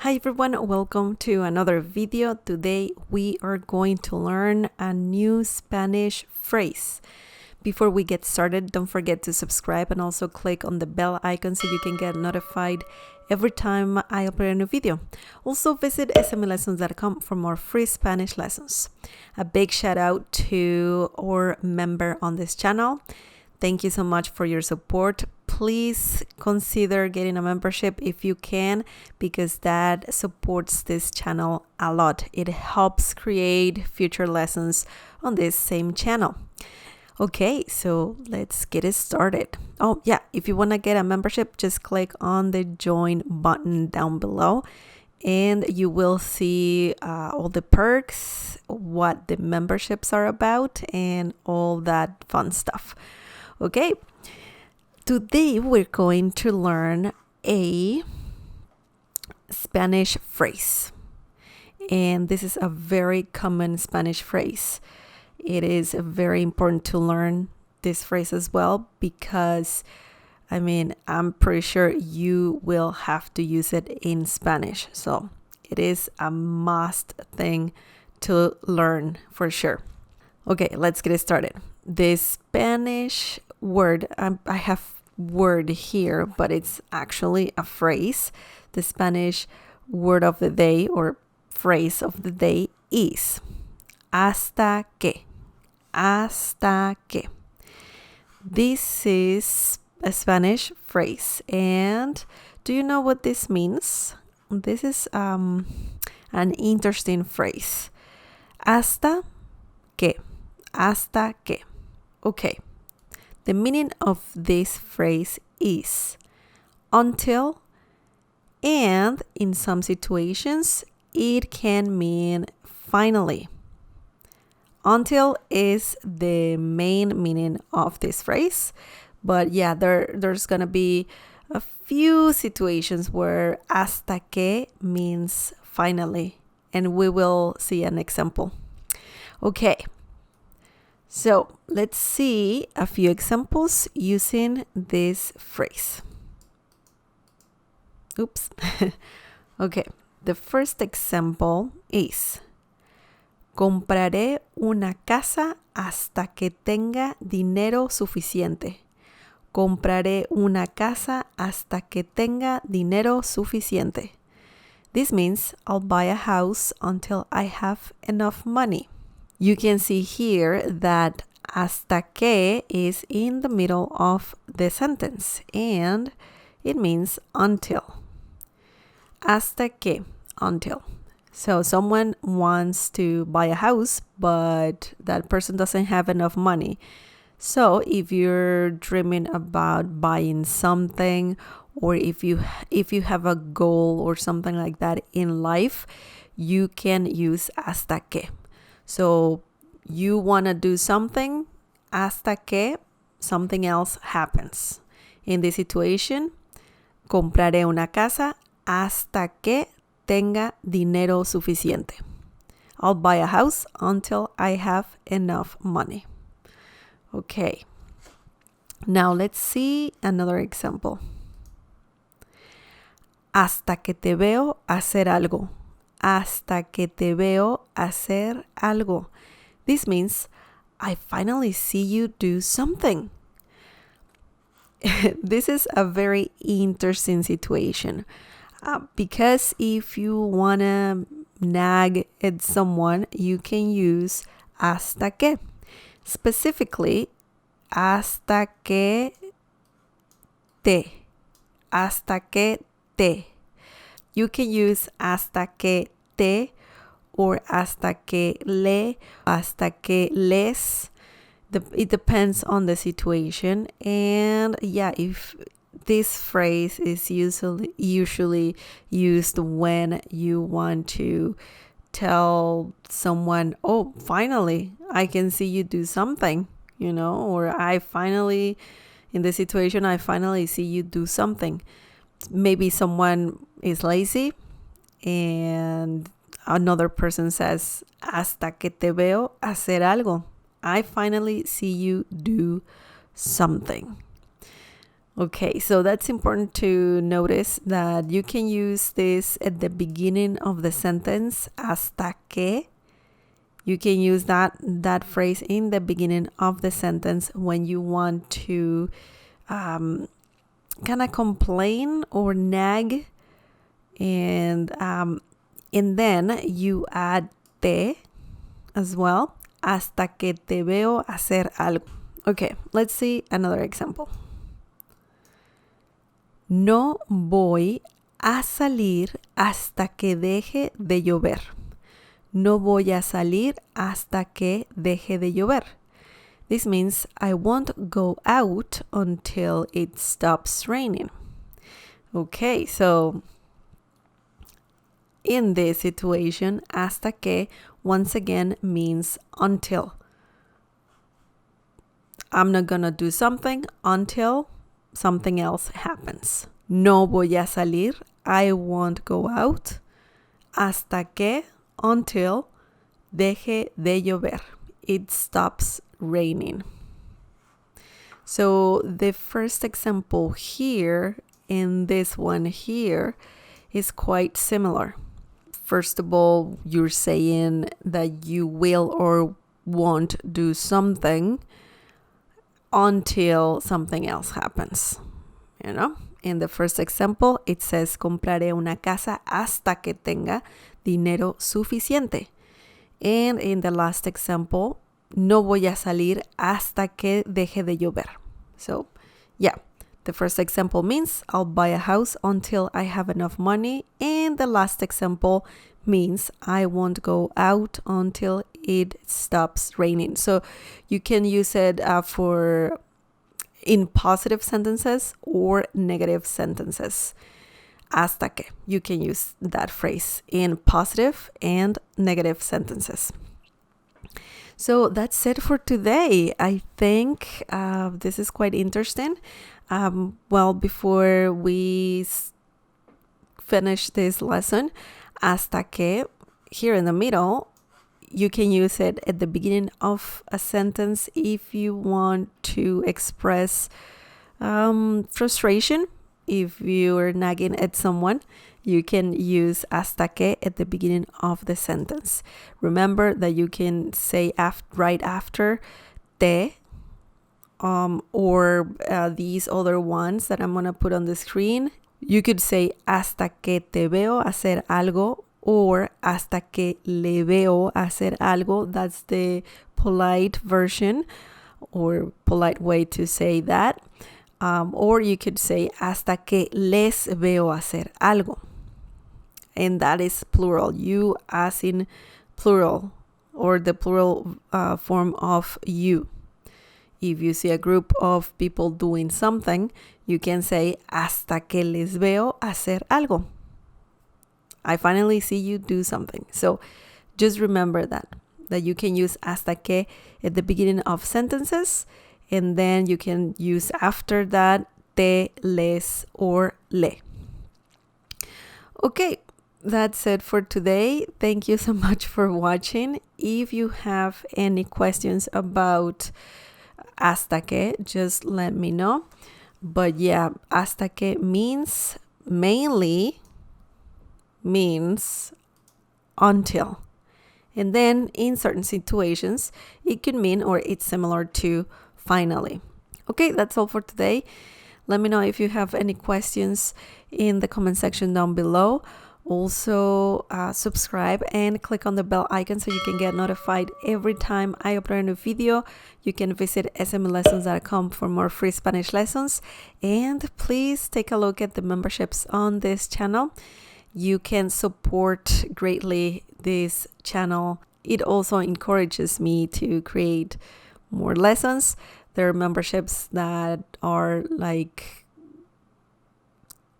Hi everyone, welcome to another video. Today we are going to learn a new Spanish phrase. Before we get started, don't forget to subscribe and also click on the bell icon so you can get notified every time I upload a new video. Also visit smlessons.com for more free Spanish lessons. A big shout out to our member on this channel. Thank you so much for your support. Please consider getting a membership if you can, because that supports this channel a lot. It helps create future lessons on this same channel. Okay, so let's get it started. Oh yeah, if you want to get a membership, just click on the join button down below and you will see all the perks, what the memberships are about, and all that fun stuff. Okay, today we're going to learn a Spanish phrase. And this is a very common Spanish phrase. It is very important to learn this phrase as well because, I'm pretty sure you will have to use it in Spanish. So it is a must thing to learn for sure. Okay, let's get started. The Spanish word, I have word here, but it's actually a phrase. The Spanish word of the day or phrase of the day is hasta que. Hasta que. This is a Spanish phrase. And do you know what this means? This is an interesting phrase. Hasta que. Hasta que. Okay. The meaning of this phrase is until, and in some situations, it can mean finally. Until is the main meaning of this phrase, but yeah, there's gonna be a few situations where hasta que means finally, and we will see an example. Okay. So let's see a few examples using this phrase. Oops. Okay, the first example is compraré una casa hasta que tenga dinero suficiente. Compraré una casa hasta que tenga dinero suficiente. This means I'll buy a house until I have enough money. You can see here that hasta que is in the middle of the sentence and it means until. Hasta que, until. So someone wants to buy a house, but that person doesn't have enough money. So if you're dreaming about buying something, or if you have a goal or something like that in life, you can use hasta que. So you want to do something hasta que something else happens. In this situation, compraré una casa hasta que tenga dinero suficiente. I'll buy a house until I have enough money. Okay. Now let's see another example. Hasta que te veo hacer algo. Hasta que te veo hacer algo. This means I finally see you do something. This is a very interesting situation because if you want to nag at someone, you can use hasta que. Specifically, hasta que te. Hasta que te. You can use hasta que te or hasta que le, hasta que les. It depends on the situation. And yeah, if this phrase is usually used when you want to tell someone, oh, finally, I can see you do something, or in this situation, I finally see you do something. Maybe someone is lazy and another person says, hasta que te veo hacer algo. I finally see you do something. Okay, so that's important to notice that you can use this at the beginning of the sentence, hasta que. You can use that phrase in the beginning of the sentence when you want to kind of complain or nag, and then you add te as well, hasta que te veo hacer algo. Okay, let's see another example. No voy a salir hasta que deje de llover. No voy a salir hasta que deje de llover. This means I won't go out until it stops raining. Okay, so in this situation, hasta que once again means until. I'm not gonna do something until something else happens. No voy a salir, I won't go out, hasta que, until, deje de llover, it stops raining. So the first example here and this one here is quite similar. First of all, you're saying that you will or won't do something until something else happens, you know? In the first example, it says, compraré una casa hasta que tenga dinero suficiente. And in the last example, no voy a salir hasta que deje de llover. So, yeah, the first example means I'll buy a house until I have enough money. And the last example means I won't go out until it stops raining. So you can use it for in positive sentences or negative sentences. Hasta que. You can use that phrase in positive and negative sentences. So that's it for today. I think this is quite interesting. Well, before we finish this lesson, hasta que, here in the middle, you can use it at the beginning of a sentence if you want to express frustration. If you're nagging at someone, you can use hasta que at the beginning of the sentence. Remember that you can say right after te or these other ones that I'm going to put on the screen. You could say hasta que te veo hacer algo or hasta que le veo hacer algo. That's the polite version or polite way to say that. Or you could say hasta que les veo hacer algo. And that is plural. You as in plural or the plural form of you. If you see a group of people doing something, you can say hasta que les veo hacer algo. I finally see you do something. So just remember that you can use hasta que at the beginning of sentences, and then you can use after that te, les, or le. Okay, that's it for today. Thank you so much for watching. If you have any questions about hasta que, just let me know. But yeah, hasta que mainly means until. And then in certain situations, it could mean or it's similar to finally. Okay, that's all for today. Let me know if you have any questions in the comment section down below. Also, subscribe and click on the bell icon so you can get notified every time I upload a new video. You can visit smlessons.com for more free Spanish lessons. And please take a look at the memberships on this channel. You can support greatly this channel. It also encourages me to create more lessons. There are memberships that are like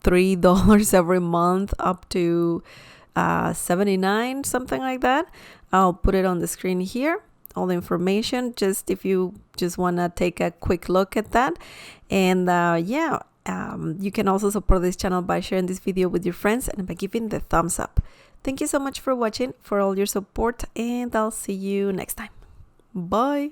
$3 every month up to $79, something like that. I'll put it on the screen here, all the information, just if you just want to take a quick look at that. And you can also support this channel by sharing this video with your friends and by giving the thumbs up. Thank you so much for watching, for all your support, and I'll see you next time. Bye.